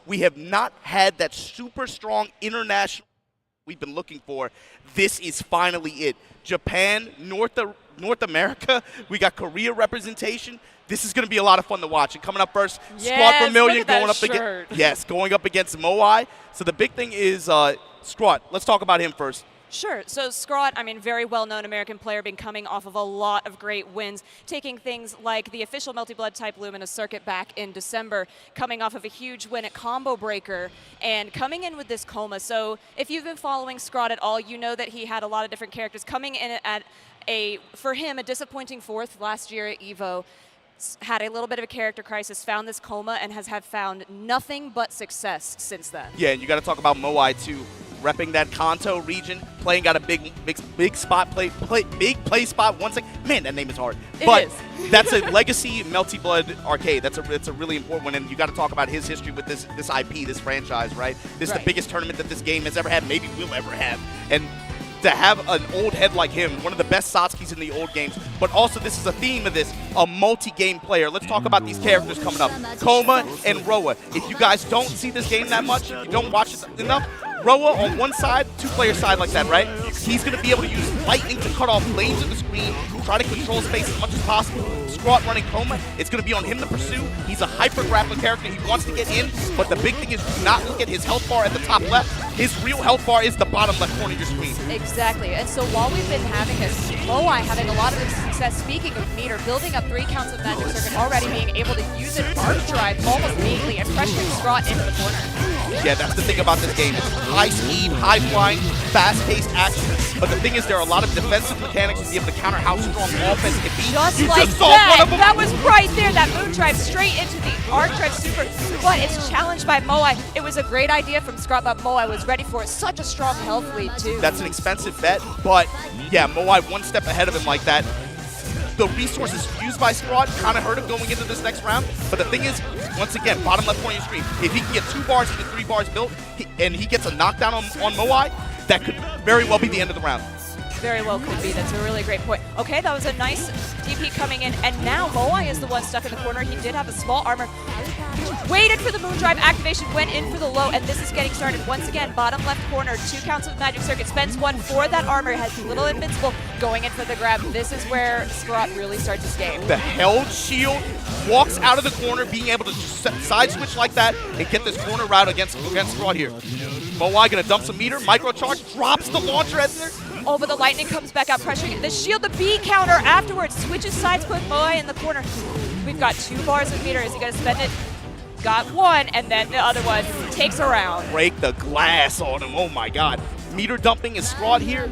We have not had that super strong international we've been looking for. This is finally it. Japan, North America, we got Korea representation. This is going to be a lot of fun to watch. And coming up first, ScrawtVermillion going up against Moai. So the big thing is Scrawt. Let's talk about him first. Sure. So Scrawt, I mean, very well-known American player, been coming off of a lot of great wins, taking things like the official multi-blood type Lumina circuit back in December, coming off of a huge win at Combo Breaker, and coming in with this Coma. So if you've been following Scrawt at all, you know that he had a lot of different characters coming in at for him, a disappointing fourth last year at EVO. Had a little bit of a character crisis, found this Coma, and has found nothing but success since then. Yeah, and you got to talk about Moai too, repping that Kanto region, playing out a big spot, big play spot. Man, that name is hard. But that's a legacy multi-blood arcade. It's a really important one, and you got to talk about his history with this IP, this franchise, right? This is the biggest tournament that this game has ever had, maybe will ever have, and to have an old head like him, one of the best Satskis in the old games, but also this is a theme of this, a multi-game player. Let's talk about these characters coming up. Coma and Roa. If you guys don't see this game that much, if you don't watch it enough, Roa on one side, two-player side like that, right? He's going to be able to use lightning to cut off lanes of the screen, try to control space as much as possible. Scrawt running Coma, it's going to be on him to pursue. He's a hyper-grappling character. He wants to get in, but the big thing is do not look at his health bar at the top left. His real health bar is the bottom left corner of your screen. Exactly, and so while we've been having this, Moai having a lot of success, speaking of meter, building up 3 counts of Magic Circuit, already being able to use an arc drive almost immediately and pressuring Scrawt into the corner. Yeah, that's the thing about this game. It's high speed, high flying, fast-paced action. But the thing is, there are a lot of defensive mechanics to be able to counter how strong offense can be. Just like that. That was right there. That moon drive straight into the arc drive super. But it's challenged by Moai. It was a great idea from Scrawt, but Moai was ready for it. Such a strong health lead, too. That's an expensive bet, but yeah, Moai one step ahead of him like that. The resources used by Scrawt kind of hurt him going into this next round. But the thing is, once again, bottom left corner of your screen, if he can get 2 bars into 3 bars built, and he gets a knockdown on Moai, that could very well be the end of the round. Very well could be. That's a really great point. Okay, that was a nice DP coming in, and now Moai is the one stuck in the corner. He did have a small armor. Waited for the moon drive activation, went in for the low, and this is getting started. Once again, bottom left corner, 2 counts of Magic Circuit, spends 1 for that armor, has little invincible, going in for the grab. This is where Scrawt really starts his game. The held shield, walks out of the corner, being able to side switch like that and get this corner route against Scrawt here. Moai gonna dump some meter, microcharge, drops the launcher at there. Oh, but the lightning comes back out, pressuring the shield, the B counter afterwards, switches sides, put Moai in the corner. We've got 2 bars of meter. Is he gonna spend it? Got 1, and then the other one takes a round. Break the glass on him, oh my god. Meter dumping is Scrawt here,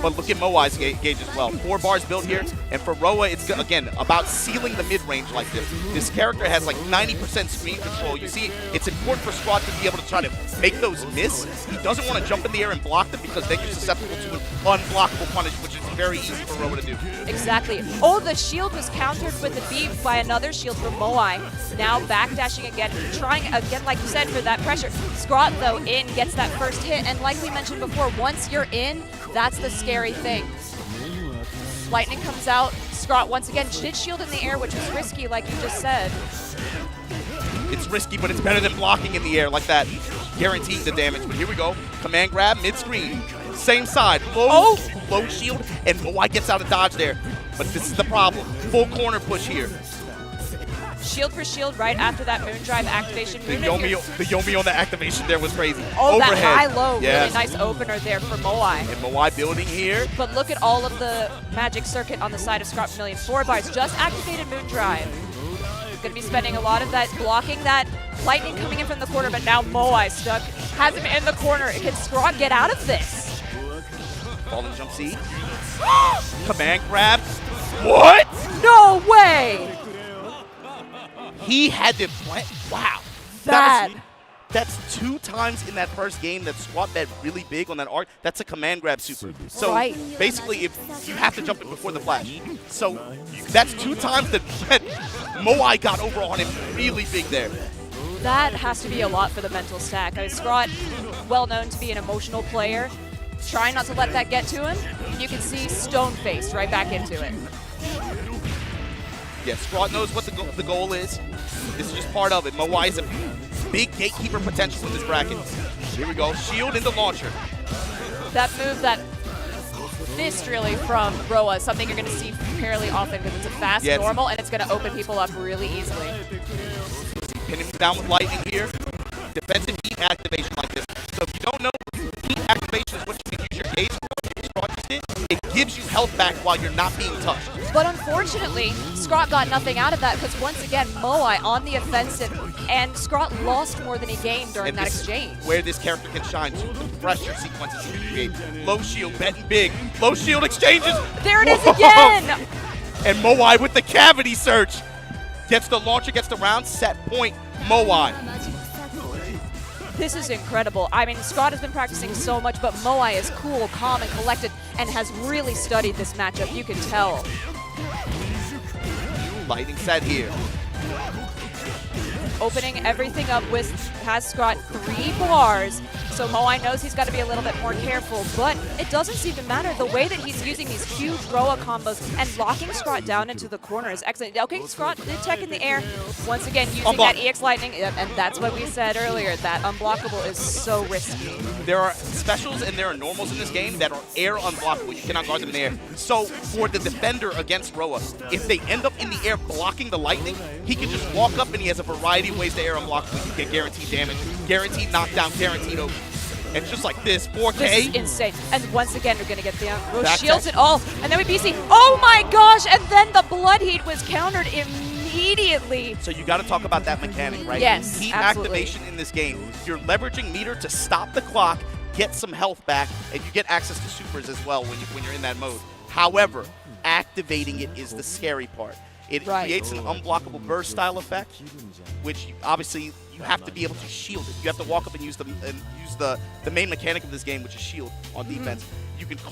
but look at Moai's gauge as well. 4 bars built here, and for Roa, it's, again, about sealing the mid-range like this. This character has like 90% screen control. You see, it's important for Scrawt to be able to try to make those miss. He doesn't want to jump in the air and block them because then you're susceptible to an unblockable punish, which is very easy for Roa to do. Exactly. Oh, the shield was countered with the B by another shield from Moai. Now backdashing again, trying again, like you said, for that pressure. Scrawt, though, in, gets that first hit, and like we mentioned before, once you're in, that's the scary thing. Lightning comes out. Scrawt once again did shield in the air, which was risky, like you just said. It's risky, but it's better than blocking in the air like that, guaranteeing the damage. But here we go. Command grab, mid-screen. Same side. Low shield, and Moai gets out of dodge there. But this is the problem. Full corner push here. Shield for shield right after that moon drive activation. The Yomi on the activation there was crazy. Oh, overhead. That high-low, really nice opener there for Moai. And Moai building here. But look at all of the Magic Circuit on the side of ScrawtVermillion. 4 bars, just activated moon drive. He's going to be spending a lot of that, blocking that lightning coming in from the corner, but now Moai stuck, has him in the corner. Can Scrawt get out of this? Falling jump C. Command grab. What? No way! He had to play. Wow. That's 2 times in that first game that Scrawt bet really big on that arc. That's a command grab super. So basically, if you have to jump in before the flash. So that's 2 times that Moai got over on him really big there. That has to be a lot for the mental stack. I mean, Scrawt, well known to be an emotional player. Trying not to let that get to him. You can see stone-faced right back into it. Yeah, Scrawt knows what the goal is. This is just part of it. Moai is big gatekeeper potential in this bracket. Here we go, shield into launcher. That move, that fist really from Roa, is something you're going to see fairly often because it's a fast normal and it's going to open people up really easily. Pinning him down with lightning here. Defensive heat activation like this. So if you don't know, heat activation is what you can use your gauge for. It gives you health back while you're not being touched. But unfortunately, Scrawt got nothing out of that because once again, Moai on the offensive, and Scrawt lost more than he gained during that exchange. Where this character can shine, so the pressure sequences you can create. Low shield, betting big. Low shield exchanges. There it is again! And Moai with the cavity search. Gets the launcher, gets the round, set point, Moai. This is incredible. I mean, Scrawt has been practicing so much, but Moai is cool, calm, and collected, and has really studied this matchup. You can tell. Lightning set here. Opening everything up with, has Scrawt 3 bars, so Moai knows he's got to be a little bit more careful, but it doesn't seem to matter. The way that he's using these huge Roa combos and locking Scrawt down into the corner is excellent. Okay, Scrawt did tech in the air, once again using that EX Lightning, and that's what we said earlier, that unblockable is so risky. There are specials and there are normals in this game that are air unblockable. You cannot guard them in the air. So for the defender against Roa, if they end up in the air blocking the lightning, he can just walk up and he has a variety of ways to air unblockable. You get guaranteed damage, guaranteed knockdown, guaranteed over. And just like this, 4K. This is insane. And once again, we're going to get the shields it all. And then we BC. Oh my gosh! And then the Blood Heat was countered immediately. So you got to talk about that mechanic, right? Yes, Heat absolutely. activation in this game. You're leveraging meter to stop the clock, get some health back, and you get access to supers as well when you're in that mode. However, activating it is the scary part. It creates an unblockable burst style effect, which obviously you have to be able to shield it. You have to walk up and use the main mechanic of this game, which is shield on defense. You can call